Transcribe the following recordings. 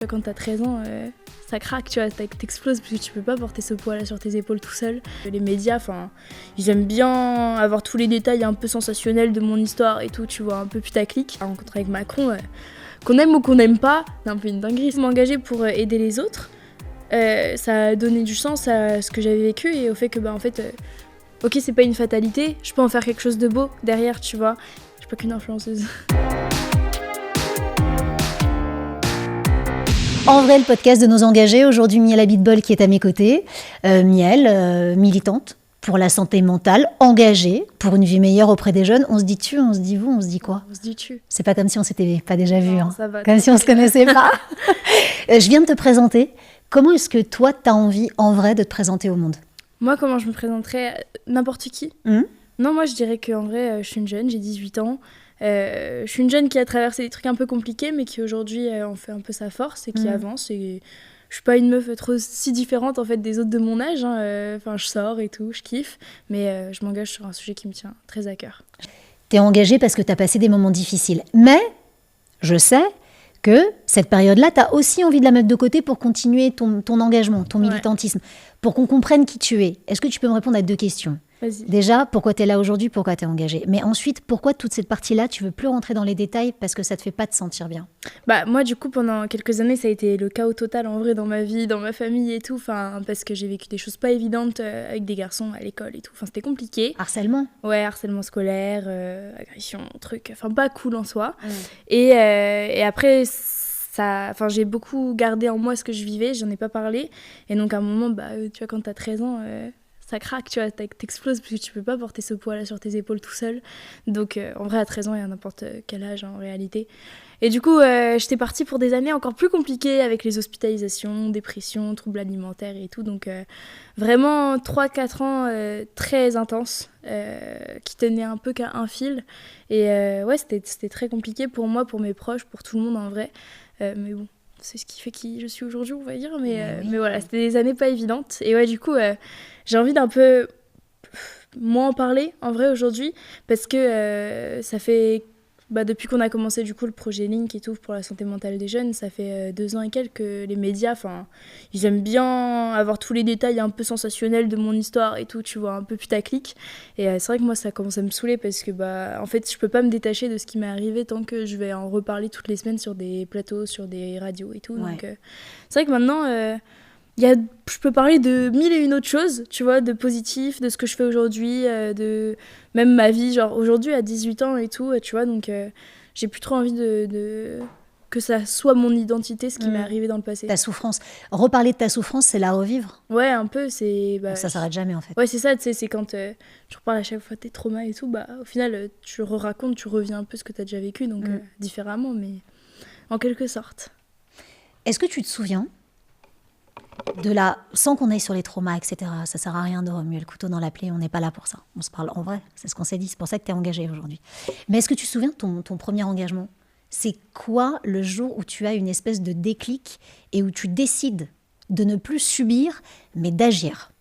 Quand t'as 13 ans, ça craque, tu vois, t'exploses parce que tu peux pas porter ce poids-là sur tes épaules tout seul. Les médias, ils aiment bien avoir tous les détails un peu sensationnels de mon histoire et tout, tu vois, un peu putaclic. La rencontre avec Macron, qu'on aime ou qu'on n'aime pas, c'est un peu une dinguerie. M'engager pour aider les autres, ça a donné du sens à ce que j'avais vécu et au fait que, ok, c'est pas une fatalité, je peux en faire quelque chose de beau derrière, tu vois. Je suis pas qu'une influenceuse. En vrai, le podcast de nos engagés, aujourd'hui Miel Abitbol qui est à mes côtés. Miel, militante pour la santé mentale, engagée pour une vie meilleure auprès des jeunes. On se dit tu, on se dit vous, on se dit quoi ? On se dit tu. C'est pas comme si on s'était pas déjà vu, Non, ça va, comme si on se connaissait pas. Je viens de te présenter. Comment est-ce que toi, tu as envie en vrai de te présenter au monde ? Moi, comment je me présenterais ? N'importe qui. Non, moi je dirais qu'en vrai, je suis une jeune, j'ai 18 ans. Je suis une jeune qui a traversé des trucs un peu compliqués, mais qui aujourd'hui en fait un peu sa force et qui avance. Et je suis pas une meuf trop si différente en fait des autres de mon âge. Je sors et tout, je kiffe, mais je m'engage sur un sujet qui me tient très à cœur. T'es engagée parce que t'as passé des moments difficiles, mais je sais que cette période-là, t'as aussi envie de la mettre de côté pour continuer ton engagement, ton militantisme, pour qu'on comprenne qui tu es. Est-ce que tu peux me répondre à 2 questions ? Vas-y. Déjà, pourquoi tu es là aujourd'hui, pourquoi tu es engagée ? Mais ensuite, pourquoi toute cette partie-là, tu veux plus rentrer dans les détails parce que ça te fait pas te sentir bien ? Moi, du coup, pendant quelques années, ça a été le chaos total en vrai dans ma vie, dans ma famille et tout. Parce que j'ai vécu des choses pas évidentes avec des garçons à l'école et tout. C'était compliqué. Harcèlement ? Ouais, harcèlement scolaire, agression, truc. Pas cool en soi. Et après, j'ai beaucoup gardé en moi ce que je vivais, j'en ai pas parlé. Et donc, à un moment, tu vois, quand t'as 13 ans... ça craque, tu vois, t'exploses parce que tu peux pas porter ce poids-là sur tes épaules tout seul. Donc, en vrai, à 13 ans, il y a n'importe quel âge, en réalité. Et du coup, j'étais partie pour des années encore plus compliquées avec les hospitalisations, dépression, troubles alimentaires et tout. Donc, vraiment 3-4 ans très intenses qui tenaient un peu qu'à un fil. Et c'était très compliqué pour moi, pour mes proches, pour tout le monde en vrai. Mais bon. C'est ce qui fait qui je suis aujourd'hui, on va dire. Mais voilà, c'était des années pas évidentes. Et ouais, du coup, j'ai envie d'un peu moins en parler, en vrai, aujourd'hui. Parce que ça fait... depuis qu'on a commencé, du coup, le projet Link et tout, pour la santé mentale des jeunes, ça fait 2 ans et quelques que les médias, ils aiment bien avoir tous les détails un peu sensationnels de mon histoire et tout, tu vois, un peu putaclic. Et c'est vrai que moi, ça commence à me saouler parce que, en fait, je peux pas me détacher de ce qui m'est arrivé tant que je vais en reparler toutes les semaines sur des plateaux, sur des radios et tout. Ouais. Donc, c'est vrai que maintenant, je peux parler de 1000 et une autres choses, tu vois, de positif, de ce que je fais aujourd'hui, de même ma vie, genre aujourd'hui à 18 ans et tout, tu vois, donc j'ai plus trop envie que ça soit mon identité, ce qui m'est arrivé dans le passé. Ta souffrance. Reparler de ta souffrance, c'est la revivre ? Ouais, un peu, c'est... ça s'arrête jamais, en fait. Ouais, c'est ça, tu sais, c'est quand tu reparles à chaque fois tes traumas et tout, au final, tu racontes, tu reviens un peu ce que t'as déjà vécu, donc différemment, mais en quelque sorte. Est-ce que tu te souviens sans qu'on aille sur les traumas, etc. Ça sert à rien de remuer le couteau dans la plaie, on n'est pas là pour ça. On se parle en vrai, c'est ce qu'on s'est dit, c'est pour ça que tu es engagée aujourd'hui. Mais est-ce que tu te souviens de ton premier engagement ? C'est quoi le jour où tu as une espèce de déclic et où tu décides de ne plus subir, mais d'agir ?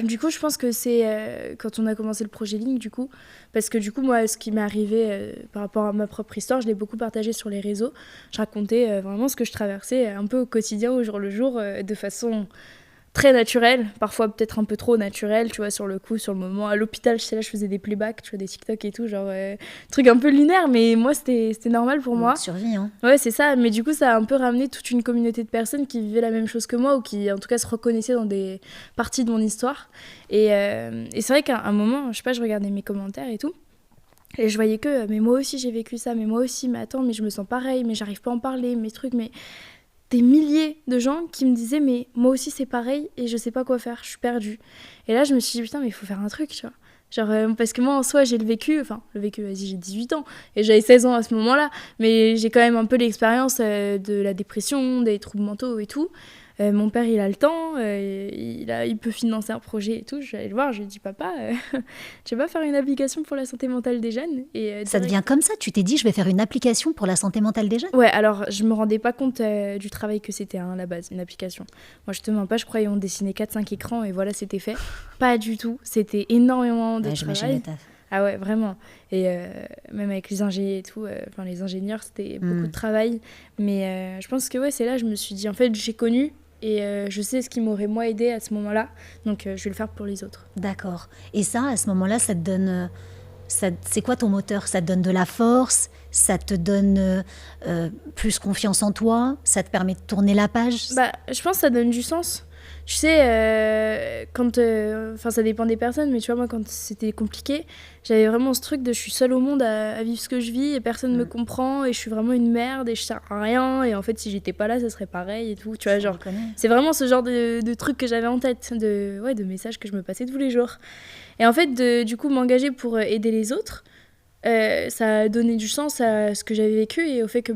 Du coup, je pense que c'est quand on a commencé le projet Link, du coup, parce que du coup, moi, ce qui m'est arrivé par rapport à ma propre histoire, je l'ai beaucoup partagé sur les réseaux. Je racontais vraiment ce que je traversais un peu au quotidien, au jour le jour, de façon très naturelle, parfois peut-être un peu trop naturelle, tu vois, sur le coup, sur le moment. À l'hôpital, je faisais des playbacks, tu vois, des TikTok et tout, genre, truc un peu lunaire, mais moi, c'était normal pour moi. Survie, hein. Ouais, c'est ça, mais du coup, ça a un peu ramené toute une communauté de personnes qui vivaient la même chose que moi, ou qui, en tout cas, se reconnaissaient dans des parties de mon histoire. Et c'est vrai qu'à un moment, je sais pas, je regardais mes commentaires et tout, et je voyais que, mais moi aussi, j'ai vécu ça, mais moi aussi, mais attends, mais je me sens pareil, mais j'arrive pas à en parler, mes trucs, mais... Des milliers de gens qui me disaient mais moi aussi c'est pareil et je sais pas quoi faire, je suis perdue. Et là je me suis dit putain mais il faut faire un truc, tu vois. Genre parce que moi en soi j'ai le vécu, vas-y j'ai 18 ans et j'avais 16 ans à ce moment-là, mais j'ai quand même un peu l'expérience de la dépression, des troubles mentaux et tout. Mon père, il a le temps, il peut financer un projet et tout. Je suis allée le voir, je lui ai dit, papa, tu veux pas faire une application pour la santé mentale des jeunes ? Ça devient comme ça, tu t'es dit, je vais faire une application pour la santé mentale des jeunes ? Ouais, alors je me rendais pas compte du travail que c'était à la base, une application. Moi, je te mens pas, je croyais on dessinait 4-5 écrans et voilà, c'était fait. Pas du tout, c'était énormément de travail. Ah ouais, vraiment. Et même avec les ingénieurs et tout, les ingénieurs, c'était beaucoup de travail. Mais je pense que ouais, c'est là, je me suis dit, en fait, j'ai connu et je sais ce qui m'aurait, moi, aidé à ce moment-là. Donc, je vais le faire pour les autres. D'accord. Et ça, à ce moment-là, ça te donne... c'est quoi ton moteur? Ça te donne de la force? Ça te donne plus confiance en toi? Ça te permet de tourner la page? Bah, je pense que ça donne du sens. Tu sais, ça dépend des personnes, mais tu vois, moi, quand c'était compliqué, j'avais vraiment ce truc de je suis seule au monde à vivre ce que je vis et personne me comprend et je suis vraiment une merde et je sers à rien. Et en fait, si j'étais pas là, ça serait pareil et tout. Tu vois, genre, c'est vraiment ce genre de truc que j'avais en tête, de messages que je me passais tous les jours. Et en fait, du coup, m'engager pour aider les autres, ça a donné du sens à ce que j'avais vécu et au fait que,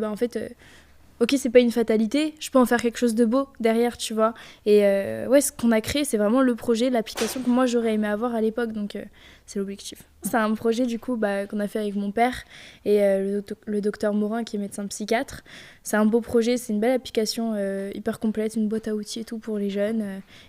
ok, c'est pas une fatalité, je peux en faire quelque chose de beau derrière, tu vois. Et ce qu'on a créé, c'est vraiment le projet, l'application que moi j'aurais aimé avoir à l'époque, donc c'est l'objectif. C'est un projet du coup qu'on a fait avec mon père et le docteur Morin qui est médecin psychiatre. C'est un beau projet, c'est une belle application hyper complète, une boîte à outils et tout pour les jeunes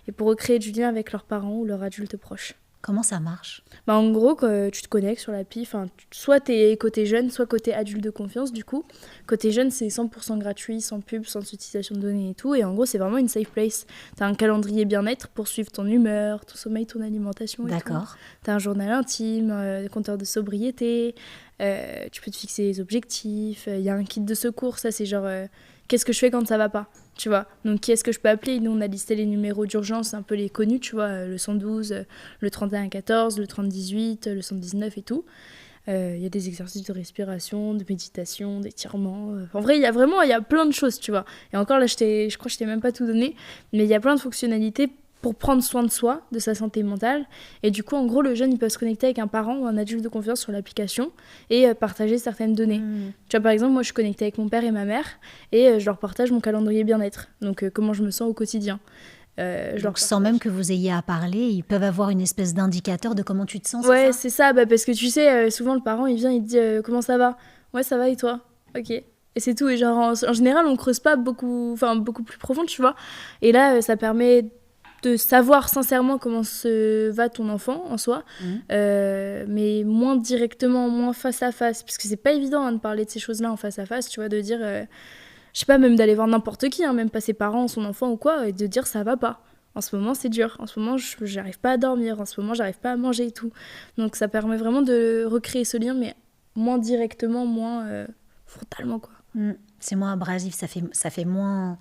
et pour recréer du lien avec leurs parents ou leurs adultes proches. Comment ça marche? En gros, quand tu te connectes sur l'appli, soit t'es côté jeune, soit côté adulte de confiance, du coup. Côté jeune, c'est 100% gratuit, sans pub, sans utilisation de données et tout. Et en gros, c'est vraiment une safe place. T'as un calendrier bien-être pour suivre ton humeur, ton sommeil, ton alimentation et D'accord. tout. T'as un journal intime, compteur de sobriété. Tu peux te fixer des objectifs. Il y a un kit de secours, ça c'est genre... qu'est-ce que je fais quand ça va pas, tu vois? Donc, qui est-ce que je peux appeler? Nous, on a listé les numéros d'urgence, un peu les connus, tu vois, le 112, le 3114, le 3018, le 119 et tout. Il y a des exercices de respiration, de méditation, d'étirement. En vrai, il y a plein de choses, tu vois. Et encore, là, je crois que je t'ai même pas tout donné, mais il y a plein de fonctionnalités pour prendre soin de soi, de sa santé mentale. Et du coup, en gros, le jeune, il peut se connecter avec un parent ou un adulte de confiance sur l'application et partager certaines données. Tu vois, par exemple, moi, je suis connectée avec mon père et ma mère et je leur partage mon calendrier bien-être. Donc, comment je me sens au quotidien. Donc, sans même que vous ayez à parler, ils peuvent avoir une espèce d'indicateur de comment tu te sens, ouais, c'est ça, parce que tu sais, souvent, le parent, il vient, il te dit « Comment ça va ?»« Ouais, ça va, et toi ?»« Ok. » Et c'est tout. Et genre, en général, on creuse pas beaucoup plus profond, tu vois. Et là, ça permet de savoir sincèrement comment se va ton enfant en soi, mais moins directement, moins face à face, parce que c'est pas évident de parler de ces choses-là en face à face, tu vois, de dire, je sais pas, même d'aller voir n'importe qui, même pas ses parents, son enfant ou quoi, et de dire ça va pas. En ce moment, c'est dur. En ce moment, j'arrive pas à dormir. En ce moment, j'arrive pas à manger et tout. Donc, ça permet vraiment de recréer ce lien, mais moins directement, moins frontalement, quoi. C'est moins abrasif, ça fait moins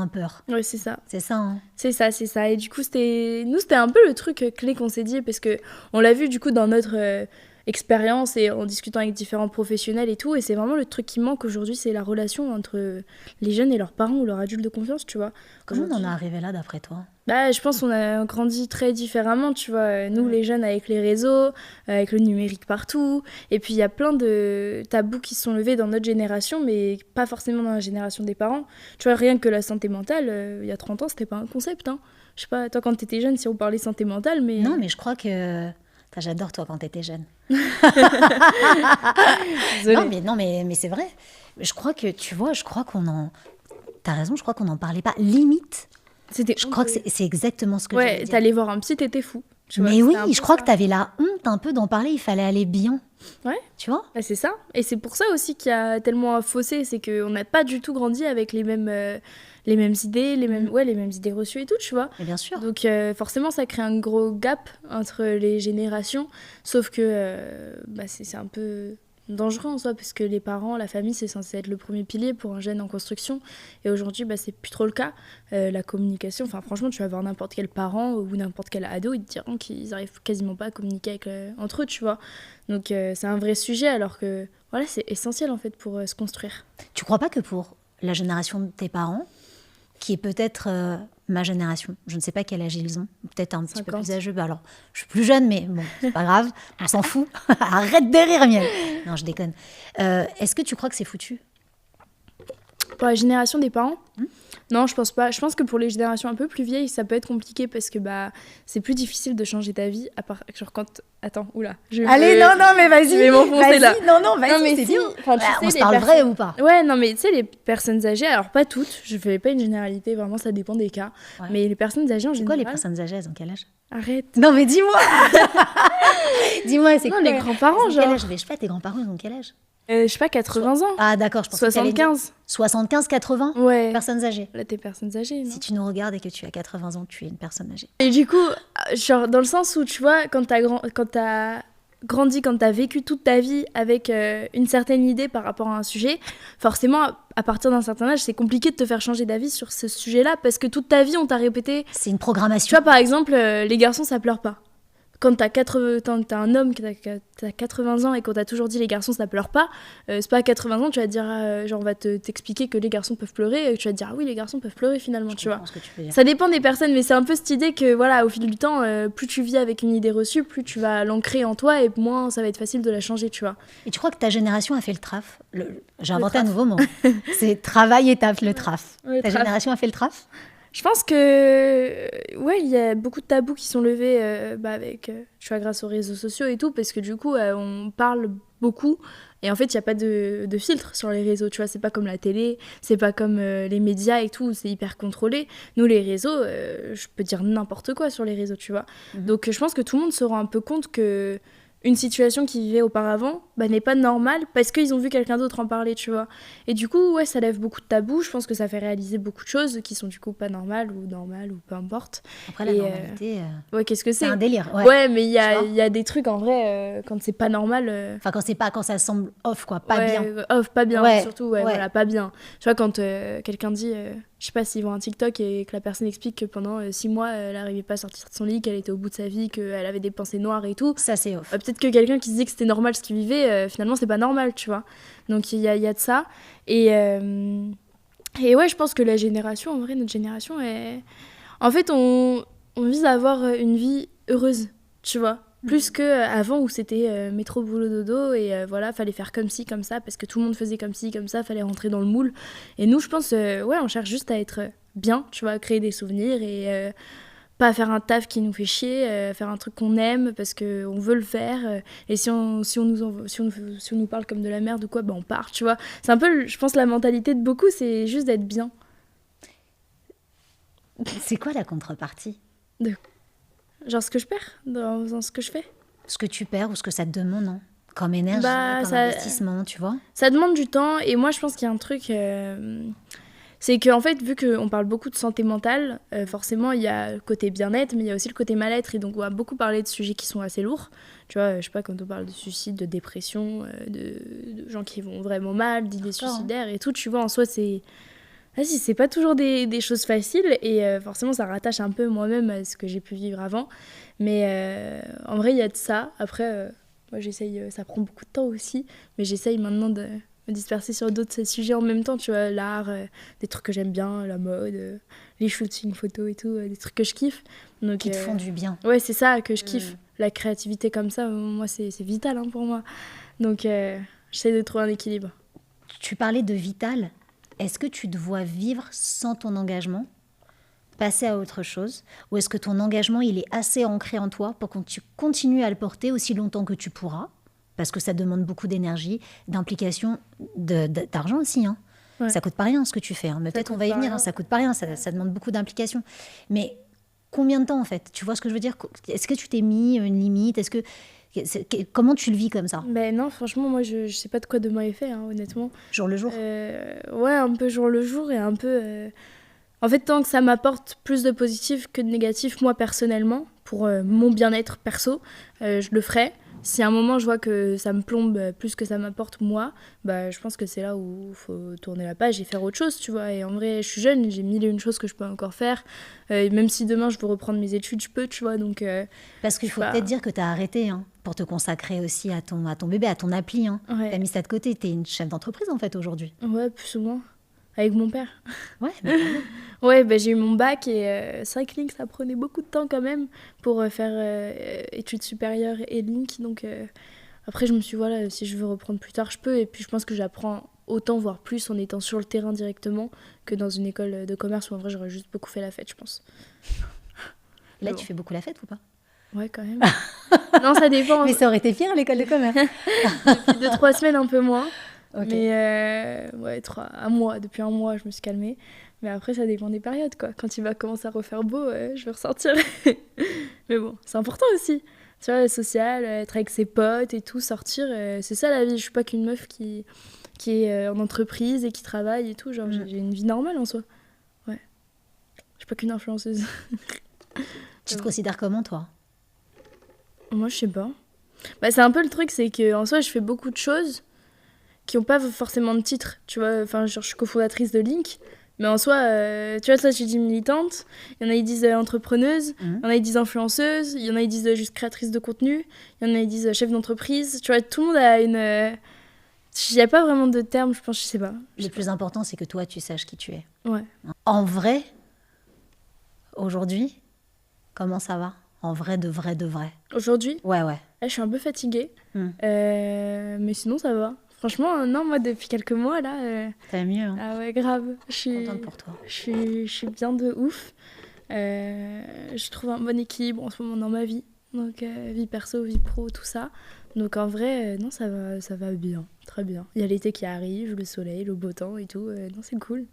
peur. Oui, c'est ça. C'est ça, hein. C'est ça. Et du coup, c'était un peu le truc clé qu'on s'est dit, parce qu'on l'a vu, du coup, dans notre expérience et en discutant avec différents professionnels et tout. Et c'est vraiment le truc qui manque aujourd'hui, c'est la relation entre les jeunes et leurs parents ou leurs adultes de confiance, tu vois. Comment on en est arrivé là, d'après toi ? Je pense qu'on a grandi très différemment, tu vois. Nous, les jeunes, avec les réseaux, avec le numérique partout. Et puis, il y a plein de tabous qui sont levés dans notre génération, mais pas forcément dans la génération des parents. Tu vois, rien que la santé mentale, il y a 30 ans, c'était pas un concept, hein. Je sais pas, toi, quand t'étais jeune, si on parlait santé mentale, mais... Non, mais je crois que... J'adore toi quand t'étais jeune. non, mais c'est vrai. Je crois que, tu vois, T'as raison, je crois qu'on n'en parlait pas. Limite... Je crois que c'est exactement ce que j'allais dire. Ouais, t'allais voir un psy, t'étais fou. Mais oui, je crois que t'avais la honte un peu d'en parler, il fallait aller bien. Ouais. Tu vois ? C'est ça. Et c'est pour ça aussi qu'il y a tellement un fossé, c'est qu'on n'a pas du tout grandi avec les mêmes idées, les mêmes idées reçues et tout, tu vois. Mais bien sûr. Donc forcément, ça crée un gros gap entre les générations, sauf que c'est un peu... dangereux en soi, parce que les parents, la famille, c'est censé être le premier pilier pour un jeune en construction, et aujourd'hui c'est plus trop le cas. La communication, franchement, tu vas voir n'importe quel parent ou n'importe quel ado, ils te diront qu'ils arrivent quasiment pas à communiquer entre eux, tu vois. Donc c'est un vrai sujet, alors que voilà, c'est essentiel en fait pour se construire. Tu crois pas que pour la génération de tes parents, qui est peut-être ma génération, je ne sais pas quel âge ils ont, peut-être un petit peu plus âgeux, alors je suis plus jeune, mais bon, c'est pas grave, on s'en fout. Arrête de rire, Miel. Non, je déconne. Est-ce que tu crois que c'est foutu ? Pour la génération des parents, Non, je pense pas. Je pense que pour les générations un peu plus vieilles, ça peut être compliqué parce que c'est plus difficile de changer ta vie à part genre quand attends, oula, Allez, non, mais vas-y. Je vais m'enfoncer là. Non, vas-y, mais c'est si, bien. enfin, tu sais, on se parle vrai ou pas? Ouais, non, mais tu sais, les personnes âgées, alors pas toutes, je fais pas une généralité, vraiment, ça dépend des cas. Ouais. Mais les personnes âgées en C'est général. quoi les personnes âgées, elles ont quel âge? Arrête. Non, mais dis-moi. Dis-moi, c'est Non, quoi? les grands-parents, Ils ont quel genre. âge? Mais je sais pas, tes grands-parents, ils ont quel âge? Je sais pas, 80 ans. Ah, d'accord, je pense que t'allais dire 75. 75, 80 Ouais. personnes âgées. Là, t'es personnes âgées, non? Si tu nous regardes et que tu as 80 ans, tu es une personne âgée. Et du coup, genre, dans le sens où, tu vois, quand t'as grandi, quand t'as vécu toute ta vie avec une certaine idée par rapport à un sujet, forcément, à partir d'un certain âge, c'est compliqué de te faire changer d'avis sur ce sujet-là parce que toute ta vie, on t'a répété. C'est une Tu programmation. vois, par exemple, les garçons, ça pleure pas. Quand t'as un homme qui a 80 ans et qu'on t'a toujours dit les garçons ça pleure pas, c'est pas à 80 ans tu vas te dire genre on va t'expliquer que les garçons peuvent pleurer et tu vas te dire ah oui les garçons peuvent pleurer finalement, tu vois. Ce que tu veux dire. Ça dépend des personnes, mais c'est un peu cette idée que voilà au fil du temps plus tu vis avec une idée reçue, plus tu vas l'ancrer en toi et moins ça va être facile de la changer, tu vois. Et tu crois que ta génération a fait le traf? J'ai inventé traf. un nouveau mot. C'est travail et taf, le traf. Ouais, Ta traf. génération a fait le traf? Je pense que ouais, il y a beaucoup de tabous qui sont levés avec tu vois grâce aux réseaux sociaux et tout parce que du coup on parle beaucoup et en fait il y a pas de filtre sur les réseaux, tu vois, c'est pas comme la télé, c'est pas comme les médias et tout, c'est hyper contrôlé. Nous les réseaux je peux dire n'importe quoi sur les réseaux, tu vois. Donc je pense que tout le monde se rend un peu compte que une situation qu'ils vivaient auparavant n'est pas normale parce qu'ils ont vu quelqu'un d'autre en parler, tu vois. Et du coup, ouais, ça lève beaucoup de tabous. Je pense que ça fait réaliser beaucoup de choses qui sont du coup pas normales ou peu importe. Après, la normalité, ouais, qu'est-ce que c'est c'est un délire. Ouais, mais il y Tu vois a des trucs en vrai, quand c'est pas normal. Enfin, quand ça semble off, quoi, pas ouais, bien. Off, pas bien, Ouais, surtout, ouais, ouais. voilà, pas bien. Tu vois, quand quelqu'un dit, je sais pas, s'ils voient un TikTok et que la personne explique que pendant 6 mois, elle n'arrivait pas à sortir de son lit, qu'elle était au bout de sa vie, qu'elle avait des pensées noires et tout. Ça, c'est off. Peut-être que quelqu'un qui se dit que c'était normal ce qu'il vivait, finalement, c'est pas normal, tu vois. Donc, il y a de ça. Et ouais, je pense que la génération, en vrai, notre génération, en fait, on vise à avoir une vie heureuse, tu vois. Plus qu'avant où c'était métro, boulot, dodo et voilà, fallait faire comme ci, comme ça parce que tout le monde faisait comme ci, comme ça, fallait rentrer dans le moule. Et nous, je pense, ouais, on cherche juste à être bien, tu vois, créer des souvenirs et pas faire un taf qui nous fait chier, faire un truc qu'on aime parce qu'on veut le faire. Et si on nous parle comme de la merde ou quoi, on part, tu vois. C'est un peu, je pense, la mentalité de beaucoup, c'est juste d'être bien. C'est quoi la contrepartie? Genre ce que je perds dans ce que je fais. Ce que tu perds ou ce que ça te demande, non? Comme énergie, comme investissement, tu vois? Ça demande du temps et moi je pense qu'il y a un truc, c'est qu'en fait vu qu'on parle beaucoup de santé mentale, forcément il y a le côté bien-être mais il y a aussi le côté mal-être et donc on va beaucoup parler de sujets qui sont assez lourds. Tu vois, je sais pas, quand on parle de suicide, de dépression, de gens qui vont vraiment mal, d'idées suicidaires et tout, tu vois, en soi c'est... Vas-y, c'est pas toujours des choses faciles et forcément ça rattache un peu moi-même à ce que j'ai pu vivre avant. Mais en vrai, il y a de ça. Après, moi j'essaye, ça prend beaucoup de temps aussi, mais j'essaye maintenant de me disperser sur d'autres sujets en même temps, tu vois, l'art, des trucs que j'aime bien, la mode, les shootings photos et tout, des trucs que je kiffe. Donc, qui te font du bien. Ouais, c'est ça que je kiffe. La créativité comme ça, moi c'est vital pour moi. Donc j'essaie de trouver un équilibre. Tu parlais de vital. Est-ce que tu te vois vivre sans ton engagement, passer à autre chose? Ou est-ce que ton engagement, il est assez ancré en toi pour que tu continues à le porter aussi longtemps que tu pourras? Parce que ça demande beaucoup d'énergie, d'implication, d'argent aussi. Hein. Ouais. Ça coûte pas rien ce que tu fais. Hein. Mais peut-être on va y venir, hein, ça coûte pas rien, ça demande beaucoup d'implication. Mais combien de temps en fait? Tu vois ce que je veux dire? Est-ce que tu t'es mis une limite? Comment tu le vis comme ça? Non, franchement, moi, je sais pas de quoi demain est fait, hein, honnêtement. Jour le jour? Ouais, un peu jour le jour et un peu... En fait, tant que ça m'apporte plus de positif que de négatif, moi, personnellement, pour mon bien-être perso, je le ferai. Si à un moment, je vois que ça me plombe plus que ça m'apporte, moi, je pense que c'est là où il faut tourner la page et faire autre chose, tu vois. Et en vrai, je suis jeune, j'ai mille et une choses que je peux encore faire. Même si demain, je veux reprendre mes études, je peux, tu vois. Donc, parce qu'il faut peut-être dire que tu as arrêté, hein, pour te consacrer aussi à ton bébé, à ton appli. Hein. Ouais. Tu as mis ça de côté. Tu es une chef d'entreprise, en fait, aujourd'hui. Ouais, plus ou moins. Avec mon père. Ouais, ouais, j'ai eu mon bac et cycling, ça prenait beaucoup de temps quand même pour faire études supérieures et link. Donc après, je me suis dit, voilà, si je veux reprendre plus tard, je peux. Et puis, je pense que j'apprends autant, voire plus, en étant sur le terrain directement que dans une école de commerce où en vrai j'aurais juste beaucoup fait la fête, je pense. Là, tu fais beaucoup la fête ou pas? Ouais, quand même. Non, ça dépend. Mais ça aurait été pire à l'école de commerce. Depuis 2-3 semaines, un peu moins. Ok. Mais depuis un mois, je me suis calmée. Mais après, ça dépend des périodes, quoi. Quand il va commencer à refaire beau, je vais ressortir. Mais bon, c'est important aussi. Tu vois, le social, être avec ses potes et tout, sortir, c'est ça la vie. Je suis pas qu'une meuf qui est en entreprise et qui travaille et tout. Genre, j'ai une vie normale en soi. Ouais. Je suis pas qu'une influenceuse. Tu te considères comment, toi? Moi, je sais pas. Bah, c'est un peu le truc, c'est qu'en soi, je fais beaucoup de choses qui n'ont pas forcément de titre. Tu vois, enfin, genre, je suis cofondatrice de Link. Mais en soi, tu vois, ça, je dis militante. Il y en a, ils disent entrepreneuse. Il y en a, ils disent influenceuse. Il y en a, ils disent juste créatrice de contenu. Il y en a, ils disent chef d'entreprise. Tu vois, tout le monde a une... Il n'y a pas vraiment de terme, je pense, je sais pas. Le plus important, c'est que toi, tu saches qui tu es. Ouais. En vrai, aujourd'hui, comment ça va? En vrai, de vrai, de vrai. Aujourd'hui, Ouais. là, je suis un peu fatiguée. Mais sinon, ça va. Franchement, non, moi, depuis quelques mois, là... Ça va mieux, hein? Ah ouais, grave. Je suis Contente pour toi. Je suis bien de ouf. Je trouve un bon équilibre en ce moment dans ma vie. Donc, vie perso, vie pro, tout ça. Donc, en vrai, non, ça va bien. Très bien. Il y a l'été qui arrive, le soleil, le beau temps et tout. Non, c'est cool.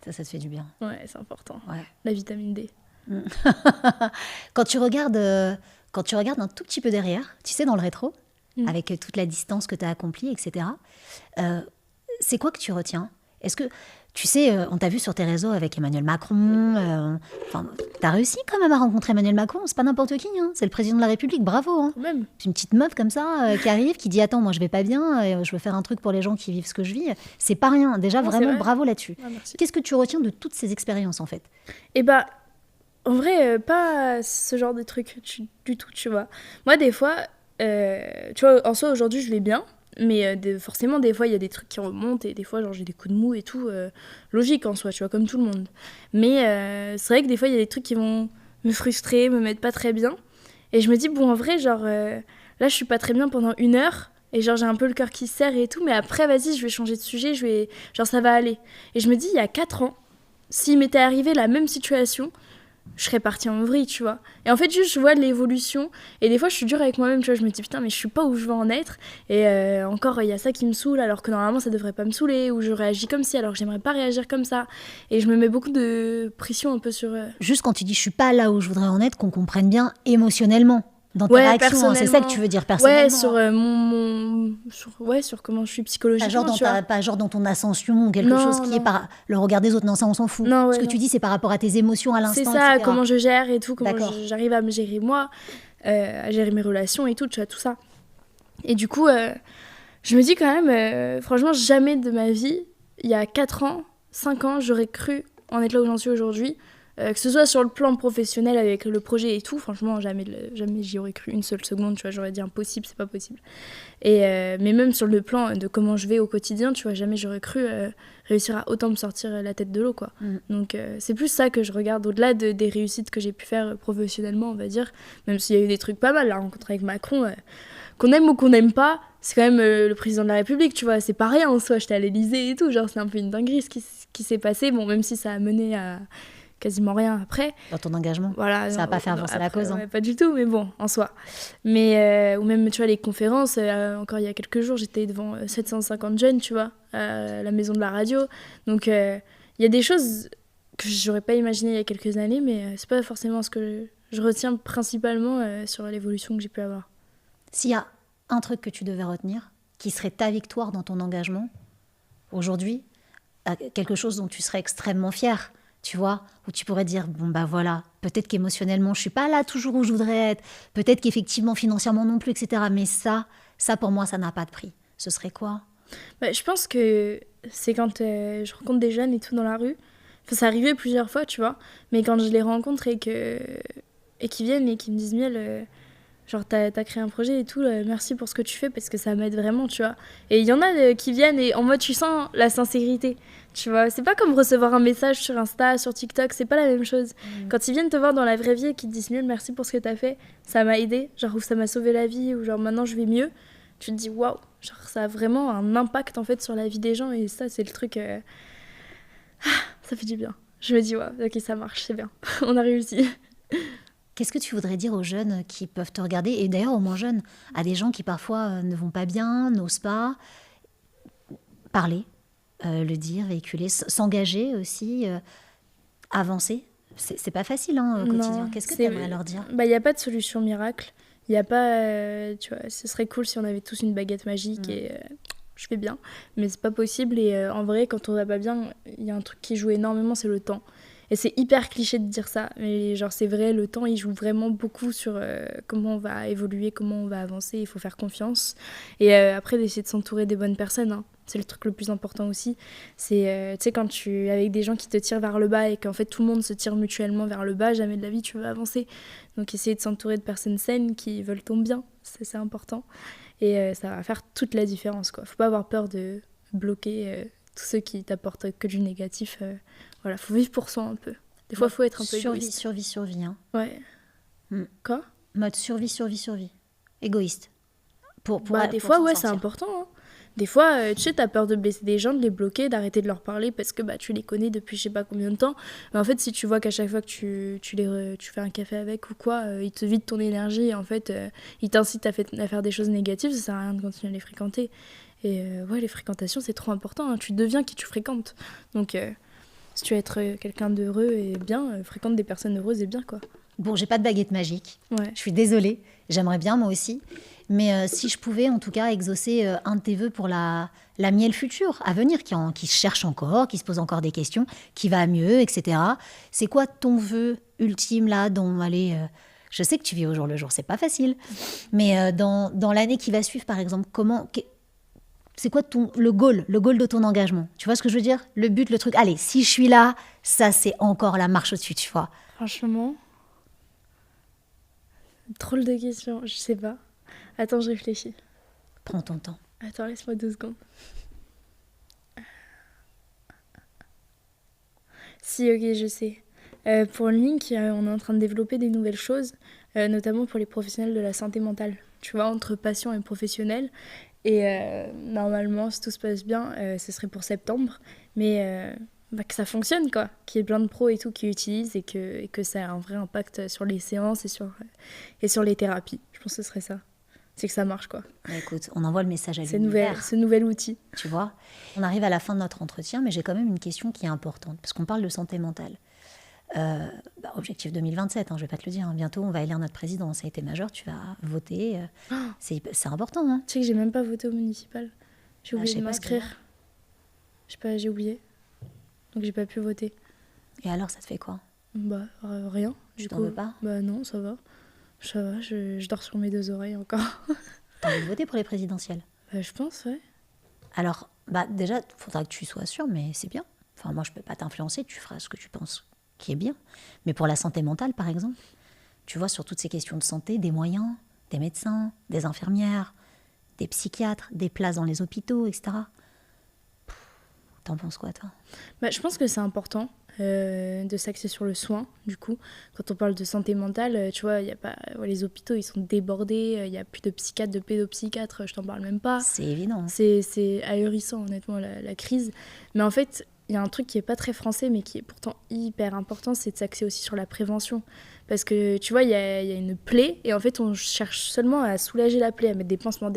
Ça te fait du bien. Ouais, c'est important. Ouais. La vitamine D. Quand tu regardes un tout petit peu derrière, tu sais, dans le rétro, avec toute la distance que tu as accomplie, etc., c'est quoi que tu retiens? Est-ce que, tu sais, on t'a vu sur tes réseaux avec Emmanuel Macron, tu as réussi quand même à rencontrer Emmanuel Macron, c'est pas n'importe qui, hein, c'est le président de la République, bravo. Hein. Même. C'est une petite meuf comme ça qui arrive, qui dit « Attends, moi je vais pas bien, je veux faire un truc pour les gens qui vivent ce que je vis ». C'est pas rien, déjà vraiment bravo là-dessus. Ah, merci. Qu'est-ce que tu retiens de toutes ces expériences en fait? Eh bah, en vrai, pas ce genre de truc du tout, tu vois. Moi, des fois, tu vois, en soi, aujourd'hui, je vais bien. Mais forcément, des fois, il y a des trucs qui remontent et des fois, genre, j'ai des coups de mou et tout. Logique en soi, tu vois, comme tout le monde. Mais c'est vrai que des fois, il y a des trucs qui vont me frustrer, me mettre pas très bien. Et je me dis, bon, en vrai, genre, là, je suis pas très bien pendant 1 heure. Et genre, j'ai un peu le cœur qui se serre et tout. Mais après, vas-y, je vais changer de sujet. Genre, ça va aller. Et je me dis, il y a 4 ans, s'il m'était arrivé la même situation, je serais partie en vrille, tu vois. Et en fait, juste, je vois l'évolution. Et des fois, je suis dure avec moi-même, tu vois. Je me dis, putain, mais je suis pas où je veux en être. Et encore, il y a ça qui me saoule, alors que normalement, ça devrait pas me saouler. Ou je réagis comme ci, alors que j'aimerais pas réagir comme ça. Et je me mets beaucoup de pression un peu sur... Juste quand tu dis, je suis pas là où je voudrais en être, qu'on comprenne bien émotionnellement. Dans tes réactions, hein, c'est ça que tu veux dire personnellement. Ouais, sur comment je suis psychologiquement, pas genre dans ton ascension ou quelque chose qui est par le regard des autres. Non, ça, on s'en fout. Non, Ce que tu dis, c'est par rapport à tes émotions à l'instant, c'est ça, etc. comment je gère et tout, comment j'arrive à me gérer moi, à gérer mes relations et tout, tu vois, tout ça. Et du coup, je me dis quand même, franchement, jamais de ma vie, il y a 4 ans, 5 ans, j'aurais cru en être là où j'en suis aujourd'hui. Que ce soit sur le plan professionnel avec le projet et tout, franchement, jamais j'y aurais cru une seule seconde, tu vois, j'aurais dit impossible, c'est pas possible. Mais même sur le plan de comment je vais au quotidien, tu vois, jamais j'aurais cru réussir à autant me sortir la tête de l'eau, quoi. Donc c'est plus ça que je regarde, au-delà des réussites que j'ai pu faire professionnellement, on va dire, même s'il y a eu des trucs pas mal, la rencontre avec Macron, qu'on aime ou qu'on n'aime pas, c'est quand même le président de la République, tu vois, c'est pas rien en soi, j'étais à l'Élysée et tout, genre c'est un peu une dinguerie ce qui s'est passé, bon, même si ça a mené à quasiment rien après. Dans ton engagement, voilà, ça va pas faire avancer la cause. Ouais, pas du tout, mais bon, en soi. Mais, ou même, tu vois, les conférences, encore il y a quelques jours, j'étais devant 750 jeunes, tu vois, à la maison de la radio. Donc, il y a des choses que j'aurais pas imaginées il y a quelques années, mais c'est pas forcément ce que je retiens principalement sur l'évolution que j'ai pu avoir. S'il y a un truc que tu devais retenir, qui serait ta victoire dans ton engagement, aujourd'hui, quelque chose dont tu serais extrêmement fière, tu vois, où tu pourrais dire, bon bah voilà, peut-être qu'émotionnellement, je suis pas là toujours où je voudrais être, peut-être qu'effectivement, financièrement non plus, etc. Mais ça pour moi, ça n'a pas de prix. Ce serait quoi? Je pense que c'est quand je rencontre des jeunes et tout dans la rue. Enfin, ça arrivait plusieurs fois, tu vois, mais quand je les rencontre et qu'ils viennent et qu'ils me disent, Miel, genre t'as créé un projet et tout, merci pour ce que tu fais parce que ça m'aide vraiment, tu vois. Et il y en a qui viennent et en mode tu sens la sincérité, tu vois. C'est pas comme recevoir un message sur Insta, sur TikTok, c'est pas la même chose. Quand ils viennent te voir dans la vraie vie et qu'ils te disent Miel, merci pour ce que t'as fait, ça m'a aidé, genre ou ça m'a sauvé la vie ou genre maintenant je vais mieux, tu te dis waouh, Genre, ça a vraiment un impact, en fait, sur la vie des gens. Et ça, c'est le truc... ça fait du bien. Je me dis, ouais, ok, ça marche, c'est bien. On a réussi. Qu'est-ce que tu voudrais dire aux jeunes qui peuvent te regarder, et d'ailleurs aux moins jeunes, à des gens qui parfois ne vont pas bien, n'osent pas parler, le dire, véhiculer, s'engager aussi, avancer? C'est pas facile au quotidien. Non, Qu'est-ce que tu aimerais leur dire? Bah, il n'y a pas de solution miracle. Il n'y a pas... tu vois, ce serait cool si on avait tous une baguette magique et je vais bien. Mais c'est pas possible. Et en vrai, quand on va pas bien, il y a un truc qui joue énormément, c'est le temps. Et c'est hyper cliché de dire ça. Mais genre, c'est vrai, le temps, il joue vraiment beaucoup sur comment on va évoluer, comment on va avancer. Il faut faire confiance. Et après, d'essayer de s'entourer des bonnes personnes. Hein. C'est le truc le plus important aussi. C'est, tu sais, quand tu es avec des gens qui te tirent vers le bas et qu'en fait tout le monde se tire mutuellement vers le bas, jamais de la vie tu vas avancer. Donc essayer de s'entourer de personnes saines qui veulent ton bien, c'est important. Et ça va faire toute la différence, quoi. Faut pas avoir peur de bloquer tous ceux qui t'apportent que du négatif. Voilà, faut vivre pour soi un peu. Des fois, faut être un peu égoïste. Survie. Hein. Ouais. Quoi ? Mode survie. Égoïste. Des fois, ouais, c'est important. Hein. Des fois, tu sais, t'as peur de blesser des gens, de les bloquer, d'arrêter de leur parler parce que tu les connais depuis je sais pas combien de temps. Mais en fait, si tu vois qu'à chaque fois que tu fais un café avec ou quoi, ils te vident ton énergie et en fait, ils t'incitent à faire des choses négatives, ça sert à rien de continuer à les fréquenter. Et ouais, les fréquentations, c'est trop important. Hein. Tu deviens qui tu fréquentes. Donc, si tu veux être quelqu'un d'heureux et bien, fréquente des personnes heureuses et bien, quoi. Bon, j'ai pas de baguette magique. Ouais. Je suis désolée. J'aimerais bien, moi aussi. Mais si je pouvais, en tout cas, exaucer un de tes vœux pour la miel future à venir, qui se cherche encore, qui se pose encore des questions, qui va mieux, etc. C'est quoi ton vœu ultime, là, je sais que tu vis au jour le jour, c'est pas facile. Mais dans l'année qui va suivre, par exemple, c'est quoi le goal de ton engagement? Tu vois ce que je veux dire? Le but, le truc. Allez, si je suis là, ça, c'est encore la marche au-dessus, tu vois. Franchement, drôle de question, je sais pas. Attends, je réfléchis. Prends ton temps. Attends, laisse-moi 2 secondes. Si, ok, je sais. Pour Link, on est en train de développer des nouvelles choses, notamment pour les professionnels de la santé mentale. Tu vois, entre patient et professionnel. Et normalement, si tout se passe bien, ce serait pour septembre. Mais que ça fonctionne, quoi. Qu'il y ait plein de pros et tout qui utilisent et que ça a un vrai impact sur les séances et sur les thérapies. Je pense que ce serait ça. C'est que ça marche, quoi. Écoute, on envoie le message à l'univers. Ce nouvel outil. Tu vois, on arrive à la fin de notre entretien, mais j'ai quand même une question qui est importante, parce qu'on parle de santé mentale. Objectif 2027, je ne vais pas te le dire. Hein. Bientôt, on va élire notre président. Ça a été majeur, tu vas voter. C'est important. Hein. Tu sais que j'ai même pas voté au municipal. J'ai oublié de m'inscrire. J'ai oublié. Donc j'ai pas pu voter. Et alors, ça te fait quoi? Rien. Tu t'en veux pas? Non, ça va. Ça va, je dors sur mes 2 oreilles encore. T'as envie de voter pour les présidentielles? Je pense, ouais. Alors, déjà, il faudra que tu sois sûre, mais c'est bien. Enfin, moi, je peux pas t'influencer, tu feras ce que tu penses qui est bien. Mais pour la santé mentale, par exemple, tu vois, sur toutes ces questions de santé, des moyens, des médecins, des infirmières, des psychiatres, des places dans les hôpitaux, etc. T'en penses quoi, toi? Je pense que c'est important de s'axer sur le soin, du coup. Quand on parle de santé mentale, tu vois, y a pas, les hôpitaux, ils sont débordés, il n'y a plus de psychiatres, de pédopsychiatres, je t'en parle même pas. C'est évident. C'est ahurissant, honnêtement, la crise. Mais en fait, il y a un truc qui n'est pas très français, mais qui est pourtant hyper important, c'est de s'axer aussi sur la prévention. Parce que, tu vois, il y a une plaie, et en fait, on cherche seulement à soulager la plaie, à mettre des pansements,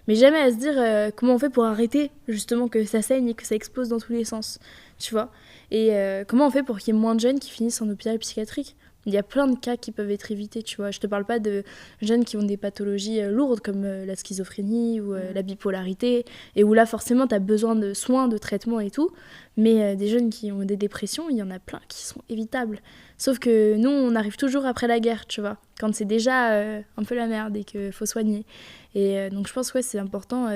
mais jamais à se dire comment on fait pour arrêter, justement, que ça saigne et que ça explose dans tous les sens, tu vois. Et comment on fait pour qu'il y ait moins de jeunes qui finissent en hôpital psychiatrique? Il y a plein de cas qui peuvent être évités, tu vois. Je te parle pas de jeunes qui ont des pathologies lourdes comme la schizophrénie ou la bipolarité, et où là, forcément, tu as besoin de soins, de traitements et tout. Mais des jeunes qui ont des dépressions, il y en a plein qui sont évitables. Sauf que nous, on arrive toujours après la guerre, tu vois, quand c'est déjà un peu la merde et qu'il faut soigner. Et donc, je pense que c'est important,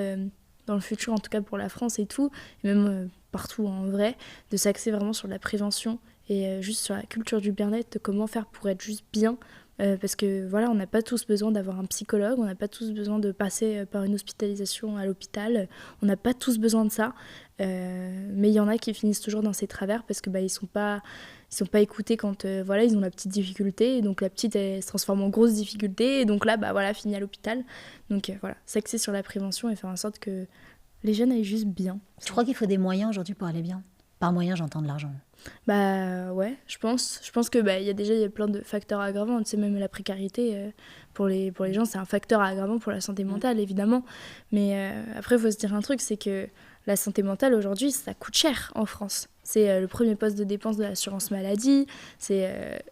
dans le futur, en tout cas pour la France et tout, et même partout en vrai, de s'axer vraiment sur la prévention et juste sur la culture du bien-être, de comment faire pour être juste bien parce que voilà, on n'a pas tous besoin d'avoir un psychologue, on n'a pas tous besoin de passer par une hospitalisation à l'hôpital, on n'a pas tous besoin de ça. Mais il y en a qui finissent toujours dans ces travers parce que ils sont pas écoutés quand voilà, ils ont la petite difficulté, et donc la petite elle se transforme en grosse difficulté, et donc là voilà, finit à l'hôpital. Donc voilà, s'axer sur la prévention et faire en sorte que les jeunes aillent juste bien. Tu crois qu'il faut des moyens aujourd'hui pour aller bien? Par moyens, j'entends de l'argent. Ouais, je pense que il y a plein de facteurs aggravants, tu sais, même la précarité pour les gens, c'est un facteur aggravant pour la santé mentale évidemment, mais après il faut se dire un truc, c'est que la santé mentale aujourd'hui ça coûte cher en France. C'est le premier poste de dépense de l'assurance maladie, c'est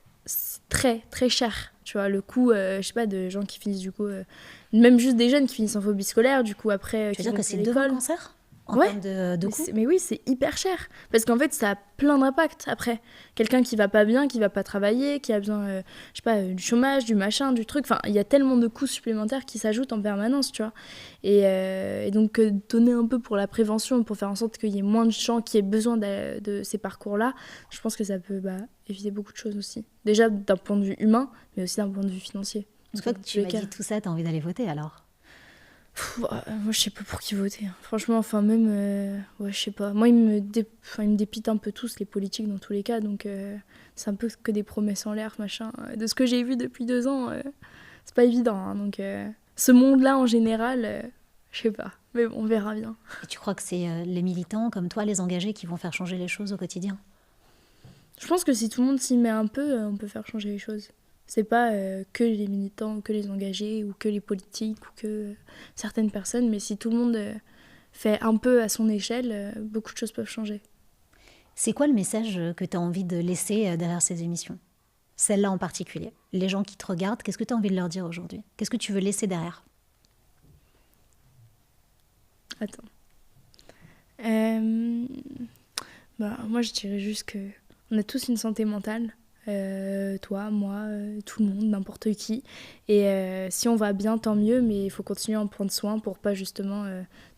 très très cher, tu vois, le coût je sais pas, de gens qui finissent du coup même juste des jeunes qui finissent en phobie scolaire, du coup après tu veux dire que c'est devant le cancer en ouais, termes de coût? mais oui, c'est hyper cher. Parce qu'en fait, ça a plein d'impacts après. Quelqu'un qui va pas bien, qui va pas travailler, qui a besoin, je sais pas, du chômage, du machin, du truc. Enfin, il y a tellement de coûts supplémentaires qui s'ajoutent en permanence, tu vois. Et donc, donner un peu pour la prévention, pour faire en sorte qu'il y ait moins de gens qui aient besoin de ces parcours-là, je pense que ça peut éviter beaucoup de choses aussi. Déjà d'un point de vue humain, mais aussi d'un point de vue financier. Une fois que tu m'as dit tout ça, t'as envie d'aller voter alors? Moi je sais pas pour qui voter, hein. Franchement, enfin même ouais, je sais pas, moi ils me dépitent un peu tous les politiques dans tous les cas, donc c'est un peu que des promesses en l'air machin, de ce que j'ai vu depuis 2 ans, c'est pas évident, hein. Donc ce monde là en général, je sais pas, mais bon, on verra bien. Et tu crois que c'est les militants comme toi, les engagés, qui vont faire changer les choses au quotidien? Je pense que si tout le monde s'y met un peu, on peut faire changer les choses. C'est pas que les militants, ou que les engagés, ou que les politiques, ou que certaines personnes, mais si tout le monde fait un peu à son échelle, beaucoup de choses peuvent changer. C'est quoi le message que tu as envie de laisser derrière ces émissions? Celle-là en particulier. Les gens qui te regardent, qu'est-ce que tu as envie de leur dire aujourd'hui? Qu'est-ce que tu veux laisser derrière? Attends. Moi, je dirais juste qu'on a tous une santé mentale. Toi, moi, tout le monde, n'importe qui. Et si on va bien, tant mieux, mais il faut continuer à en prendre soin pour pas justement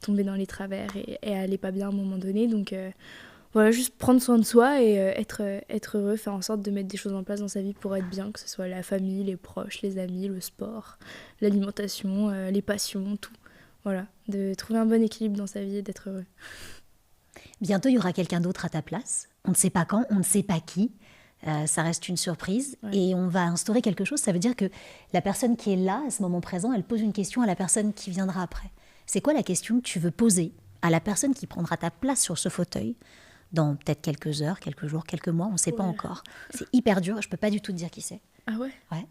tomber dans les travers et aller pas bien à un moment donné. Donc voilà, juste prendre soin de soi et être heureux, faire en sorte de mettre des choses en place dans sa vie pour être bien, que ce soit la famille, les proches, les amis, le sport, l'alimentation, les passions, tout. Voilà, de trouver un bon équilibre dans sa vie et d'être heureux. Bientôt, il y aura quelqu'un d'autre à ta place. On ne sait pas quand, on ne sait pas qui. Ça reste une surprise, ouais. Et on va instaurer quelque chose. Ça veut dire que la personne qui est là, à ce moment présent, elle pose une question à la personne qui viendra après. C'est quoi la question que tu veux poser à la personne qui prendra ta place sur ce fauteuil dans peut-être quelques heures, quelques jours, quelques mois, on ne sait pas encore. C'est hyper dur, je ne peux pas du tout te dire qui c'est. Ah ouais? Ouais.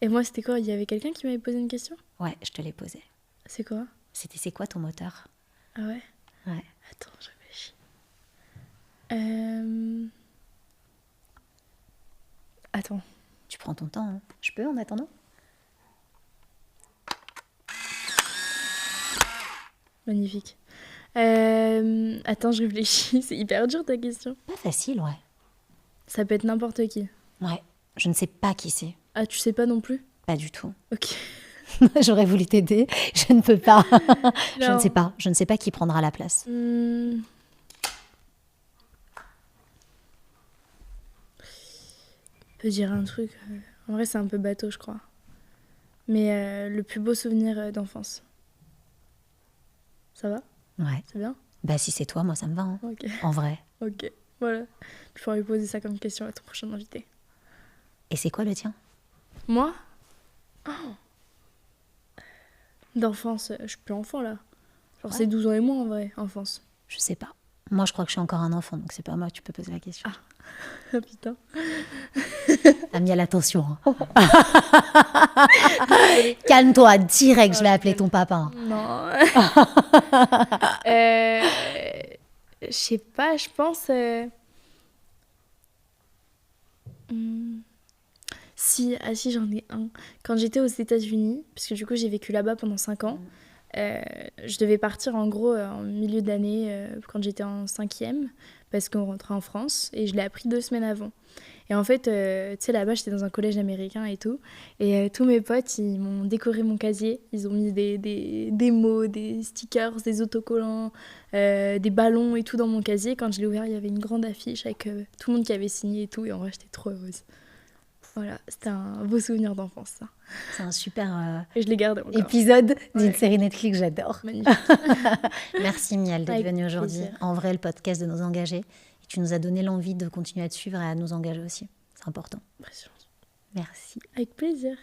Et moi, c'était quoi? Il y avait quelqu'un qui m'avait posé une question? Ouais, je te l'ai posée. C'est quoi? C'était c'est quoi ton moteur? Ah ouais? Ouais. Attends, je réfléchis. Attends. Tu prends ton temps, hein. Je peux en attendant? Magnifique. Attends, je réfléchis. C'est hyper dur ta question. Pas facile, ouais. Ça peut être n'importe qui. Ouais, je ne sais pas qui c'est. Ah, tu sais pas non plus? Pas du tout. Ok. J'aurais voulu t'aider, je ne peux pas. Je ne sais pas qui prendra la place. Je peux dire un truc. En vrai, c'est un peu bateau, je crois. Mais le plus beau souvenir d'enfance. Ça va? Ouais. C'est bien? Bah, si c'est toi, moi, ça me va. Hein. Ok. En vrai. Ok, voilà. Tu pourrais lui poser ça comme question à ton prochain invité. Et c'est quoi le tien? Moi? Oh. D'enfance, je suis plus enfant, là. Genre, ouais. C'est 12 ans et moins, en vrai, enfance. Je sais pas. Moi, je crois que je suis encore un enfant, donc c'est pas moi, tu peux poser la question. Ah, putain. T'as mis à l'attention. Hein. Calme-toi, direct, je vais appeler ton papa. Non. Je sais pas, je pense... Si, j'en ai un. Quand j'étais aux États-Unis, parce que du coup, j'ai vécu là-bas pendant 5 ans, je devais partir en gros en milieu d'année, quand j'étais en 5e, parce qu'on rentrait en France, et je l'ai appris 2 semaines avant. Et en fait, tu sais, là-bas, j'étais dans un collège américain et tout, et tous mes potes, ils m'ont décoré mon casier. Ils ont mis des mots, des stickers, des autocollants, des ballons et tout dans mon casier. Quand je l'ai ouvert, il y avait une grande affiche avec tout le monde qui avait signé et tout, et en vrai, j'étais trop heureuse. Voilà, c'était un beau souvenir d'enfance, ça. C'est un super Et je l'ai gardé encore. épisode d'une série Netflix, j'adore. Magnifique. Merci Miel d'être Avec venue aujourd'hui. plaisir. En vrai, le podcast de nos engagés. Et tu nous as donné l'envie de continuer à te suivre et à nous engager aussi. C'est important. Impressionnant. Merci. Avec plaisir.